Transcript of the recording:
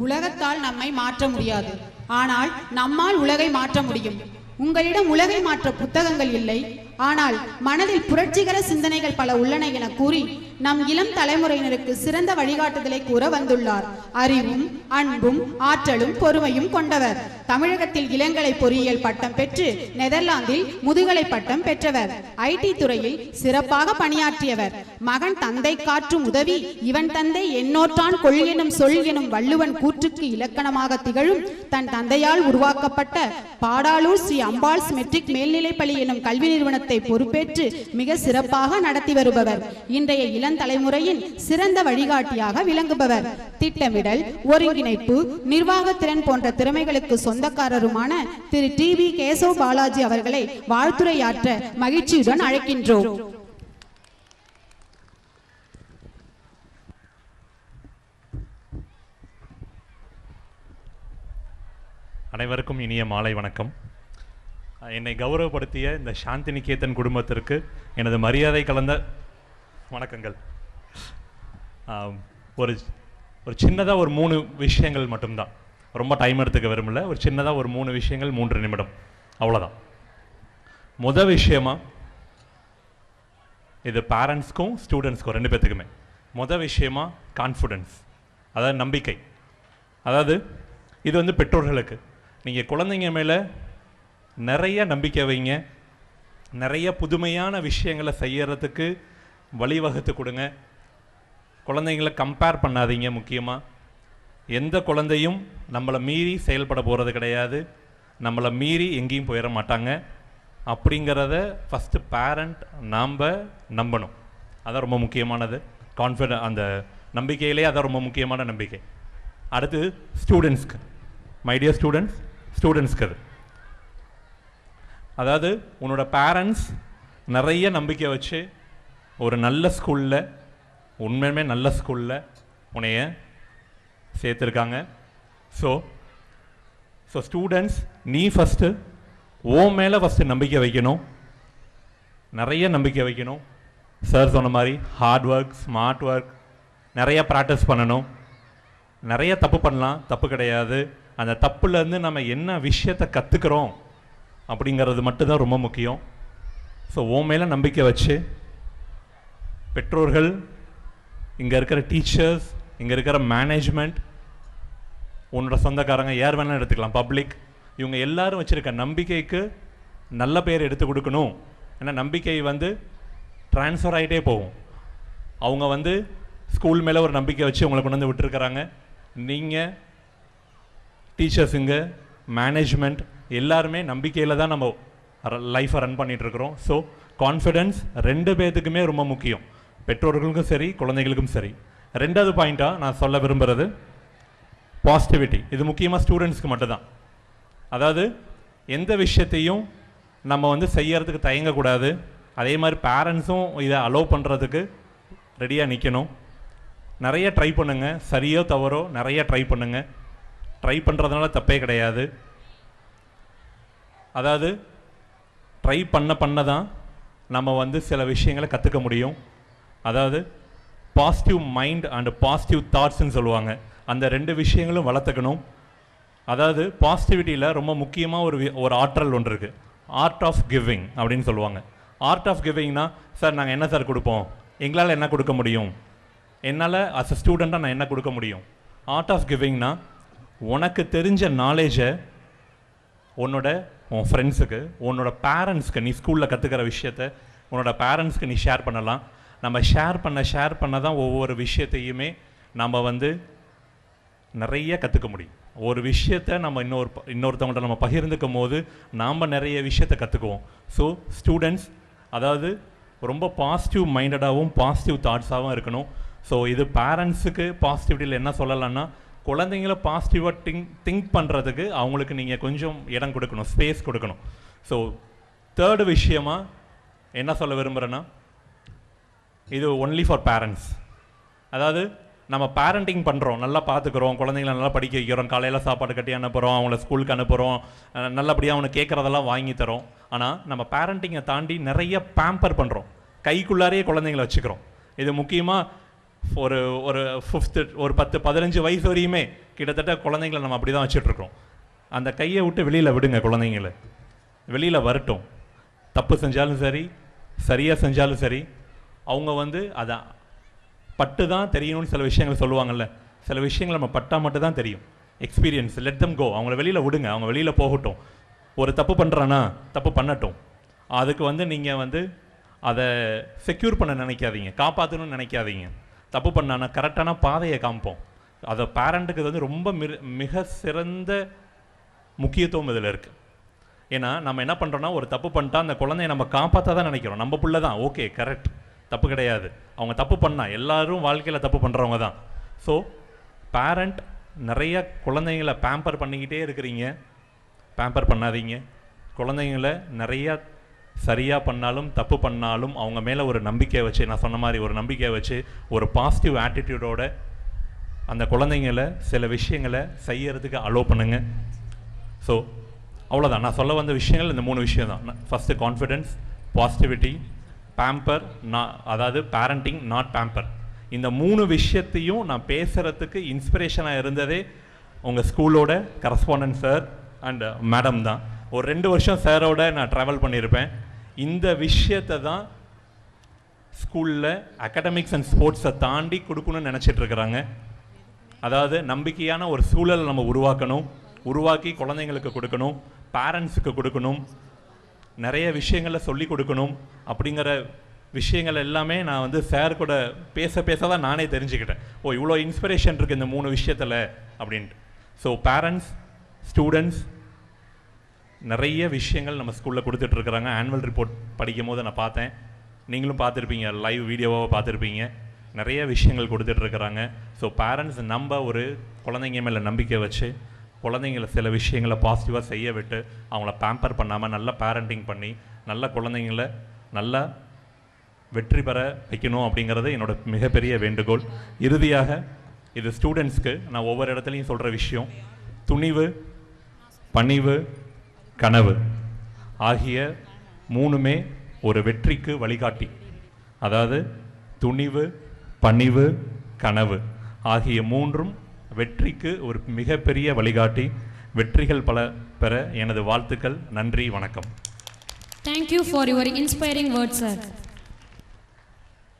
உலகத்தால் நம்மை மாற்ற முடியாது, ஆனால் நம்மால் உலகை மாற்ற முடியும். உங்களிடம் உலகை மாற்ற புத்தகங்கள் இல்லை, ஆனால் மனதில் புரட்சிகர சிந்தனைகள் பல உள்ளன என கூறி நம் இளம் தலைமுறையினருக்கு சிறந்த வழிகாட்டுதலை கூற வந்துள்ளார். அறிவும் அன்பும் ஆற்றலும் பொறுமையும் கொண்டவர். தமிழகத்தில் இளங்கலை பொறியியல் பட்டம் பெற்று நெதர்லாந்தில் முதுகலை பட்டம் பெற்றவர். ஐடி துறையில் சிறப்பாக பணியாற்றியவர். மகன் தந்தை காற்றும் உதவி இவன் தந்தை என்னோற்றான் கொள்கெனும் சொல் எனும் வள்ளுவன் கூற்றுக்கு இலக்கணமாக திகழும் தன் தந்தையால் உருவாக்கப்பட்ட பாடாலூர் ஸ்ரீ அம்பாள்ஸ் மெட்ரிக் மேல்நிலைப்பள்ளி எனும் கல்வி நிறுவனத்தை பொறுப்பேற்று மிக சிறப்பாக நடத்தி வருபவர். இன்றைய இளந்தலைமுறையின் சிறந்த வழிகாட்டியாக விளங்குபவர். திட்டமிடல், ஒருங்கிணைப்பு, நிர்வாகத்திறன் போன்ற திறமைகளுக்கு சொந்தக்காரருமான திரு டிவி கேசவ் பாலாஜி அவர்களை வாழ்த்துரையாற்ற மகிழ்ச்சியுடன் அழைக்கின்றோம். அனைவருக்கும் இனிய மாலை வணக்கம். என்னை கௌரவப்படுத்திய இந்த சாந்தி நிகேதன் குடும்பத்திற்கு எனது மரியாதை கலந்த வணக்கங்கள். ஒரு சின்னதாக ஒரு 3 விஷயங்கள் மட்டும்தான், ரொம்ப டைம் எடுத்துக்க விரும்பல. ஒரு சின்னதாக ஒரு 3 விஷயங்கள், 3 நிமிடம், அவ்வளோதான். முதல் விஷயமா, இது பேரண்ட்ஸ்க்கும் ஸ்டூடெண்ட்ஸ்க்கும் 2 பேர்த்துக்குமே. முதல் விஷயமா கான்ஃபிடென்ஸ், அதாவது நம்பிக்கை. அதாவது இது வந்து பெற்றோர்களுக்கு, நீங்கள் குழந்தைங்க மேலே நிறைய நம்பிக்கை வைங்க, நிறைய புதுமையான விஷயங்களை செய்யறதுக்கு வழிவகுத்து கொடுங்க. குழந்தைங்களை கம்பேர் பண்ணாதீங்க. முக்கியமாக எந்த குழந்தையும் நம்மளை மீறி செயல்பட போகிறது கிடையாது, நம்மளை மீறி எங்கேயும் போயிட மாட்டாங்க. அப்படிங்கிறத ஃபஸ்ட்டு பேரண்ட் நாம் நம்பணும். அதான் ரொம்ப முக்கியமானது. அந்த நம்பிக்கையிலே அதான் ரொம்ப முக்கியமான நம்பிக்கை. அடுத்து ஸ்டூடெண்ட்ஸ்க்கு, மை டியர் ஸ்டூடெண்ட்ஸ்க்கு அது, அதாவது உன்னோட பேரண்ட்ஸ் நிறைய நம்பிக்கை வச்சு ஒரு நல்ல ஸ்கூலில், உண்மையுமே நல்ல ஸ்கூலில் உன்னைய சேர்த்துருக்காங்க. ஸோ ஸ்டூடெண்ட்ஸ், நீ ஃபஸ்ட்டு உன் மேலே ஃபஸ்ட்டு நம்பிக்கை வைக்கணும், நிறைய நம்பிக்கை வைக்கணும். சார் சொன்ன மாதிரி ஹார்ட் ஒர்க், ஸ்மார்ட் ஒர்க், நிறைய ப்ராக்டிஸ் பண்ணணும். நிறைய தப்பு பண்ணலாம், தப்பு கிடையாது. அந்த தப்புலேருந்து நம்ம என்ன விஷயத்தை கற்றுக்கிறோம் அப்படிங்கிறது மட்டும்தான் ரொம்ப முக்கியம். ஸோ உன் மேலே நம்பிக்கை வச்சு பெற்றோர்கள், இங்கே இருக்கிற டீச்சர்ஸ், இங்கே இருக்கிற மேனேஜ்மெண்ட், உன்னோட சொந்தக்காரங்க, யார் வேணாலும் எடுத்துக்கலாம், பப்ளிக், இவங்க எல்லாரும் வச்சுருக்க நம்பிக்கைக்கு நல்ல பேர் எடுத்து கொடுக்கணும். ஏன்னா நம்பிக்கை வந்து ட்ரான்ஸ்ஃபர் ஆகிட்டே போகும். அவங்க வந்து ஸ்கூல் மேலே ஒரு நம்பிக்கை வச்சு உங்களை கொண்டு வந்து விட்டுருக்குறாங்க. நீங்கள் டீச்சர்ஸுங்க, மேனேஜ்மெண்ட் எல்லாருமே நம்பிக்கையில் தான் நம்ம லைஃப்பை ரன் பண்ணிகிட்ருக்குறோம். ஸோ கான்ஃபிடென்ஸ் 2 பேர்த்துக்குமே ரொம்ப முக்கியம், பெற்றோர்களுக்கும் சரி குழந்தைகளுக்கும் சரி. 2வது பாயிண்ட்டாக நான் சொல்ல விரும்புகிறது பாசிட்டிவிட்டி. இது முக்கியமாக ஸ்டூடெண்ட்ஸ்க்கு மட்டும்தான். அதாவது எந்த விஷயத்தையும் நம்ம வந்து செய்யறதுக்கு தயங்கக்கூடாது. அதே மாதிரி பேரண்ட்ஸும் இதை அலோவ் பண்ணுறதுக்கு ரெடியாக நிற்கணும். நிறைய ட்ரை பண்ணுங்கள், சரியோ தவறோ நிறைய ட்ரை பண்ணுங்கள். ட்ரை பண்ணுறதுனால தப்பே கிடையாது. அதாவது ட்ரை பண்ண தான் நம்ம வந்து சில விஷயங்களை கற்றுக்க முடியும். அதாவது பாசிட்டிவ் மைண்ட் அண்ட் பாசிட்டிவ் தாட்ஸ்ன்னு சொல்லுவாங்க. அந்த 2 விஷயங்களும் வளர்த்துக்கணும். அதாவது பாசிட்டிவிட்டியில் ரொம்ப முக்கியமாக ஒரு ஆற்றல் ஒன்று இருக்குது, ஆர்ட் ஆஃப் கிவிங் அப்படின்னு சொல்லுவாங்க. ஆர்ட் ஆஃப் கிவிங்னா, சார் நாங்கள் என்ன சார் கொடுப்போம், எங்களால் என்ன கொடுக்க முடியும், என்னால் அஸ் அ ஸ்டூடெண்ட்டாக நான் என்ன கொடுக்க முடியும். ஆர்ட் ஆஃப் கிவிங்னா, உனக்கு தெரிஞ்ச நாலேஜை உன் ஃப்ரெண்ட்ஸுக்கு, உன்னோட பேரண்ட்ஸ்க்கு, நீ ஸ்கூலில் கற்றுக்கிற விஷயத்த உன்னோட பேரண்ட்ஸ்க்கு நீ ஷேர் பண்ணலாம். நம்ம ஷேர் பண்ண தான் ஒவ்வொரு விஷயத்தையுமே நம்ம வந்து நிறைய கற்றுக்க முடியும். ஒரு விஷயத்தை நம்ம இன்னொருத்தவங்கள்ட்ட நம்ம பகிர்ந்துக்கும் போது நாம் நிறைய விஷயத்தை கற்றுக்குவோம். ஸோ ஸ்டூடெண்ட்ஸ், அதாவது ரொம்ப பாசிட்டிவ் மைண்டடாகவும் பாசிட்டிவ் தாட்ஸாகவும் இருக்கணும். ஸோ இது பேரண்ட்ஸுக்கு பாசிட்டிவிட்டியில் என்ன சொல்லலாம்னா, குழந்தைங்கள பாசிட்டிவாக திங்க் பண்ணுறதுக்கு அவங்களுக்கு நீங்கள் கொஞ்சம் இடம் கொடுக்கணும், ஸ்பேஸ் கொடுக்கணும். ஸோ 3rd விஷயமாக என்ன சொல்ல விரும்புகிறேன்னா, இது ஒன்லி ஃபார் பேரண்ட்ஸ். அதாவது நம்ம பேரண்டிங் பண்ணுறோம், நல்லா பார்த்துக்குறோம், குழந்தைங்கள நல்லா படிக்க வைக்கிறோம், காலையில் சாப்பாடு கட்டி அனுப்புகிறோம், அவங்கள ஸ்கூலுக்கு அனுப்புகிறோம், நல்லபடியாக அவனுக்கு கேட்குறதெல்லாம் வாங்கி தரோம். ஆனால் நம்ம பேரண்டிங்கை தாண்டி நிறைய பேம்பர் பண்ணுறோம், கைக்குள்ளாரையே குழந்தைங்கள வச்சுக்கிறோம். இது முக்கியமாக ஒரு 5th ஒரு 10-15 வயசு வரையுமே கிட்டத்தட்ட குழந்தைங்களை நம்ம அப்படி தான் வச்சுட்ருக்கோம். அந்த கையை விட்டு வெளியில் விடுங்க, குழந்தைங்களை வெளியில் வரட்டும். தப்பு செஞ்சாலும் சரி, சரியாக செஞ்சாலும் சரி, அவங்க வந்து அதை பட்டு தான் தெரியணும்னு சில விஷயங்கள் சொல்லுவாங்கள்ல, சில விஷயங்கள் நம்ம பட்டால் மட்டும் தான் தெரியும். எக்ஸ்பீரியன்ஸ், லெட் தம் கோ. அவங்கள வெளியில் விடுங்க, அவங்க வெளியில் போகட்டும். ஒரு தப்பு பண்ணுறானா தப்பு பண்ணட்டும். அதுக்கு வந்து நீங்கள் வந்து அதை செக்யூர் பண்ண நினைக்காதீங்க, காப்பாற்றணும்னு நினைக்காதீங்க. தப்பு பண்ணானா கரெக்டான பாதையை காமிப்போம். அதை பேரண்ட்டுக்கு வந்து ரொம்ப மிக சிறந்த முக்கியத்துவம் இதில் இருக்குது. ஏன்னா நம்ம என்ன பண்ணுறோன்னா, ஒரு தப்பு பண்ணிட்டா அந்த குழந்தைய நம்ம காப்பாற்ற தான் நினைக்கிறோம். நம்ம பிள்ளை தான், ஓகே கரெக்ட், தப்பு கிடையாது. அவங்க தப்பு பண்ணால் எல்லோரும் வாழ்க்கையில் தப்பு பண்ணுறவங்க தான். ஸோ பேரண்ட் நிறைய குழந்தைங்களை பேம்பர் பண்ணிக்கிட்டே இருக்கிறீங்க, பேம்பர் பண்ணாதீங்க. குழந்தைங்கள நிறையா சரியாக பண்ணாலும் தப்பு பண்ணாலும் அவங்க மேலே ஒரு நம்பிக்கை வச்சு, நான் சொன்ன மாதிரி ஒரு நம்பிக்கை வச்சு, ஒரு பாசிட்டிவ் ஆட்டிடியூடோட அந்த குழந்தைங்கள சில விஷயங்களை செய்யறதுக்கு அலோவ் பண்ணுங்க. ஸோ அவ்வளோதான் நான் சொல்ல வந்த விஷயங்கள் இந்த 3 விஷயம் தான். ஃபஸ்ட்டு கான்ஃபிடென்ஸ், பாசிட்டிவிட்டி, பேம்பர், அதாவது பேரண்டிங் நாட் பேம்பர். இந்த 3 விஷயத்தையும் நான் பேசுகிறதுக்கு இன்ஸ்பிரேஷனாக இருந்ததே உங்கள் ஸ்கூலோட கரஸ்பாண்டன்ட் சார் அண்ட் மேடம் தான். ஒரு 2 வருஷம் சாரோட நான் ட்ராவல் பண்ணியிருப்பேன். இந்த விஷயத்தை தான் ஸ்கூலில் அகாடமிக்ஸ் அண்ட் ஸ்போர்ட்ஸை தாண்டி கொடுக்கணும்னு நினச்சிட்ருக்குறாங்க. அதாவது நம்பிக்கையான ஒரு சூழலை நம்ம உருவாக்கி குழந்தைங்களுக்கு கொடுக்கணும், பேரண்ட்ஸுக்கு கொடுக்கணும், நிறைய விஷயங்களை சொல்லி கொடுக்கணும். அப்படிங்கிற விஷயங்கள் எல்லாமே நான் வந்து சார் கூட பேச தான் நானே தெரிஞ்சுக்கிட்டேன். ஓ, இவ்வளோ இன்ஸ்பிரேஷன் இருக்குது இந்த 3 விஷயத்தில் அப்படின்ட்டு. ஸோ பேரண்ட்ஸ், ஸ்டூடெண்ட்ஸ் நிறைய விஷயங்கள் நம்ம ஸ்கூலில் கொடுத்துட்ருக்குறாங்க. ஆனுவல் ரிப்போர்ட் படிக்கும் போது நான் பார்த்தேன், நீங்களும் பார்த்துருப்பீங்க, லைவ் வீடியோவாக பார்த்துருப்பீங்க. நிறைய விஷயங்கள் கொடுத்துட்ருக்குறாங்க. ஸோ பேரண்ட்ஸ் நம்ம ஒரு குழந்தைங்க மேலே நம்பிக்கை வச்சு குழந்தைங்கள சில விஷயங்களை பாசிட்டிவாக செய்ய விட்டு அவங்கள பேம்பர் பண்ணாமல் நல்லா பேரண்டிங் பண்ணி நல்ல குழந்தைங்கள நல்லா வெற்றி பெற வைக்கணும் அப்படிங்கிறது என்னோட மிகப்பெரிய வேண்டுகோள். இறுதியாக இது ஸ்டூடெண்ட்ஸ்க்கு நான் ஒவ்வொரு இடத்துலையும் சொல்கிற விஷயம், துணிவு, பணிவு, கனவு ஆகிய 3மே ஒரு வெற்றிக்கு வழிகாட்டி. அதாவது துணிவு, பணிவு, கனவு ஆகிய 3ம் வெற்றிக்கு ஒரு மிகப்பெரிய வழிகாட்டி. வெற்றிகள் பல பெற எனது வாழ்த்துக்கள். நன்றி, வணக்கம். Thank you for your inspiring words, sir.